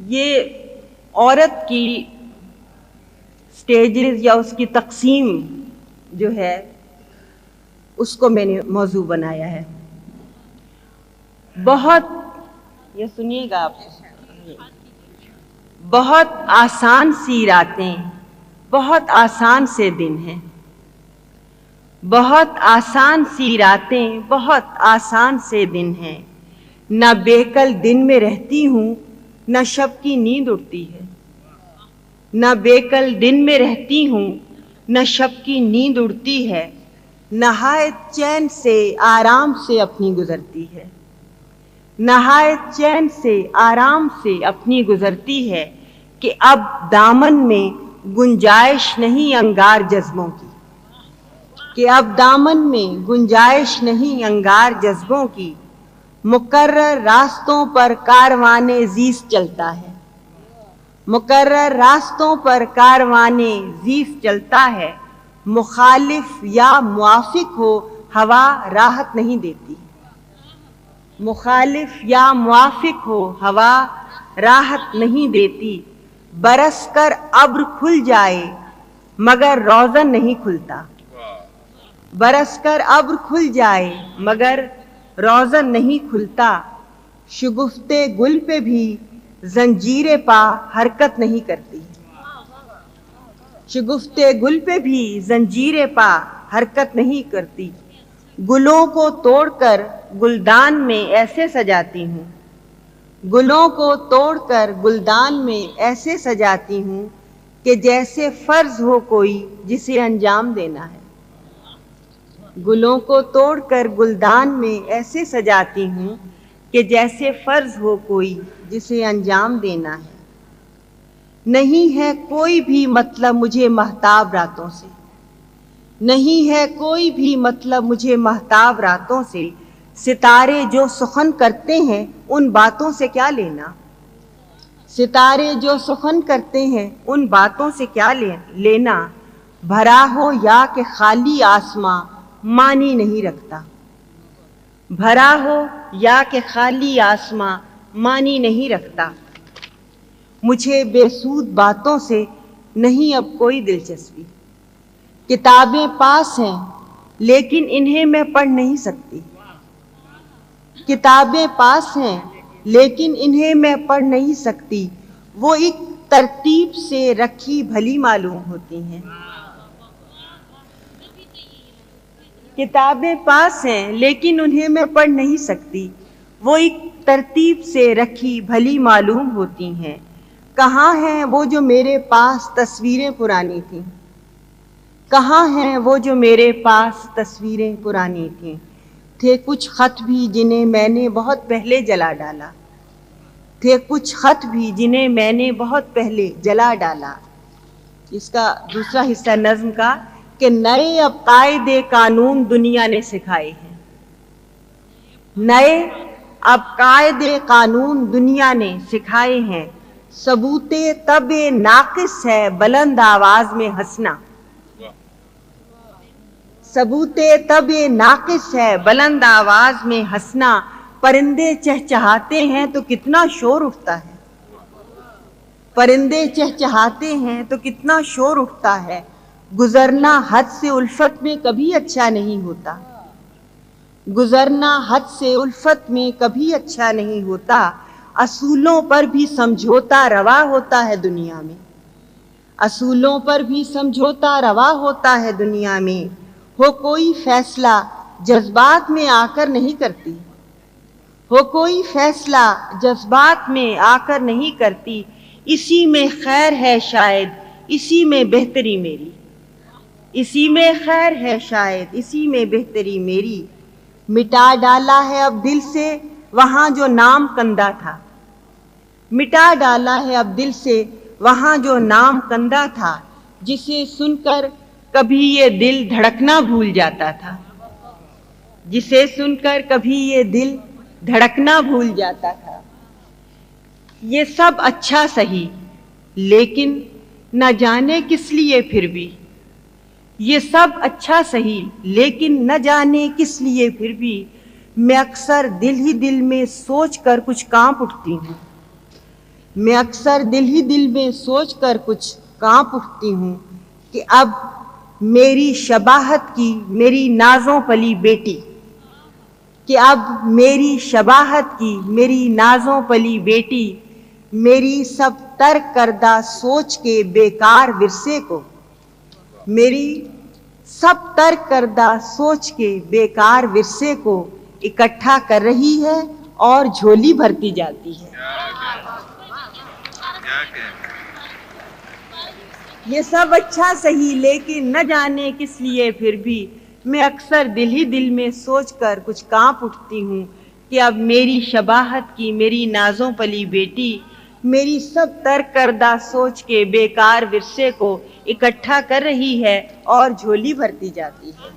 یہ عورت کی سٹیجز یا اس کی تقسیم جو ہے اس کو میں نے موضوع بنایا ہے. یہ سنیے گا آپ. بہت آسان سی راتیں، بہت آسان سے دن ہیں. بہت آسان سی راتیں، بہت آسان سے دن ہیں. نہ بیکل دن میں رہتی ہوں، نہ شب کی نیند اڑتی ہے. نہ بیکل دن میں رہتی ہوں، نہ شب کی نیند اڑتی ہے. نہایت چین سے آرام سے اپنی گزرتی ہے. نہایت چین سے آرام سے اپنی گزرتی ہے کہ اب دامن میں گنجائش نہیں انگار جذبوں کی. کہ اب دامن میں گنجائش نہیں انگار جذبوں کی. مقرر راستوں پر کاروان زیست چلتا ہے. مقرر راستوں پر کاروان زیست چلتا ہے. مخالف یا موافق ہو ہوا راحت نہیں دیتی. مخالف یا موافق ہو ہوا راحت نہیں دیتی. برس کر ابر کھل جائے مگر روزن نہیں کھلتا. برس کر ابر کھل جائے مگر روزن نہیں کھلتا. شگفتے گل پہ بھی زنجیر پا حرکت نہیں کرتی. شگفتے گل پہ بھی زنجیر پا حرکت نہیں کرتی. گلوں کو توڑ کر گلدان میں ایسے سجاتی ہوں. گلوں کو توڑ کر گلدان میں ایسے سجاتی ہوں کہ جیسے فرض ہو کوئی جسے انجام دینا ہے. گلوں کو توڑ کر گلدان میں ایسے سجاتی ہوں کہ جیسے فرض ہو کوئی جسے انجام دینا ہے. نہیں ہے کوئی بھی مطلب مجھے مہتاب راتوں سے. نہیں ہے کوئی بھی مطلب مجھے مہتاب راتوں سے. ستارے جو سخن کرتے ہیں ان باتوں سے کیا لینا. ستارے جو سخن کرتے ہیں ان باتوں سے کیا لینا. بھرا ہو یا کہ خالی آسماں معنی نہیں رکھتا. بھرا ہو یا کہ خالی آسماں معنی نہیں رکھتا. مجھے بے سود باتوں سے نہیں اب کوئی دلچسپی. کتابیں پاس ہیں لیکن انہیں میں پڑھ نہیں سکتی. کتابیں پاس ہیں لیکن انہیں میں پڑھ نہیں سکتی. وہ ایک ترتیب سے رکھی بھلی معلوم ہوتی ہیں. کتابیں پاس ہیں لیکن انہیں میں پڑھ نہیں سکتی. وہ ایک ترتیب سے رکھی بھلی معلوم ہوتی ہیں. کہاں ہیں وہ جو میرے پاس تصویریں پرانی تھیں. کہاں ہیں وہ جو میرے پاس تصویریں پرانی تھیں. تھے کچھ خط بھی جنہیں میں نے بہت پہلے جلا ڈالا. تھے کچھ خط بھی جنہیں میں نے بہت پہلے جلا ڈالا. اس کا دوسرا حصہ نظم کا کہ نئے اب قاعدے قانون دنیا نے سکھائے ہیں. نئے اب قاعدے قانون دنیا نے سکھائے ہیں. ثبوت طبع ناقص ہے بلند آواز میں ہنسنا. ثبوت طبع ناقص ہے بلند آواز میں ہنسنا. پرندے چہچہاتے ہیں تو کتنا شور اٹھتا ہے. پرندے چہچہاتے ہیں تو کتنا شور اٹھتا ہے. گزرنا حد سے الفت میں کبھی اچھا نہیں ہوتا. گزرنا حد سے الفت میں کبھی اچھا نہیں ہوتا. اصولوں پر بھی سمجھوتا روا ہوتا ہے دنیا میں. اصولوں پر بھی سمجھوتا روا ہوتا ہے دنیا میں. ہو کوئی فیصلہ جذبات میں آ کر نہیں کرتی. ہو کوئی فیصلہ جذبات میں آ کر نہیں کرتی. اسی میں خیر ہے شاید اسی میں بہتری میری. اسی میں خیر ہے شاید اسی میں بہتری میری. مٹا ڈالا ہے اب دل سے وہاں جو نام کندہ تھا. مٹا ڈالا ہے اب دل سے وہاں جو نام کندہ تھا. جسے سن کر کبھی یہ دل دھڑکنا بھول جاتا تھا. جسے سن کر کبھی یہ دل دھڑکنا بھول جاتا تھا. یہ سب اچھا سہی لیکن نہ جانے کس لیے پھر بھی. یہ سب اچھا سہی لیکن نہ جانے کس لیے پھر بھی. میں اکثر دل ہی دل میں سوچ کر کچھ کانپ اٹھتی ہوں. میں اکثر دل ہی دل میں سوچ کر کچھ کانپ اٹھتی ہوں کہ اب میری شباہت کی میری نازوں پلی بیٹی، کہ اب میری شباہت کی میری نازوں پلی بیٹی میری سب ترک کردہ سوچ کے بیکار ورثے کو، میری سب ترک کردہ سوچ کے بیکار ورثے کو اکٹھا کر رہی ہے اور جھولی بھرتی جاتی ہے۔ یہ سب اچھا صحیح، لیکن نہ جانے کس لیے پھر بھی میں اکثر دل ہی دل میں سوچ کر کچھ کانپ اٹھتی ہوں کہ اب میری شباہت کی میری نازوں پلی بیٹی میری سب ترک کردہ سوچ کے بیکار ورثے کو اکٹھا کر رہی ہے اور جھولی بھرتی جاتی ہے۔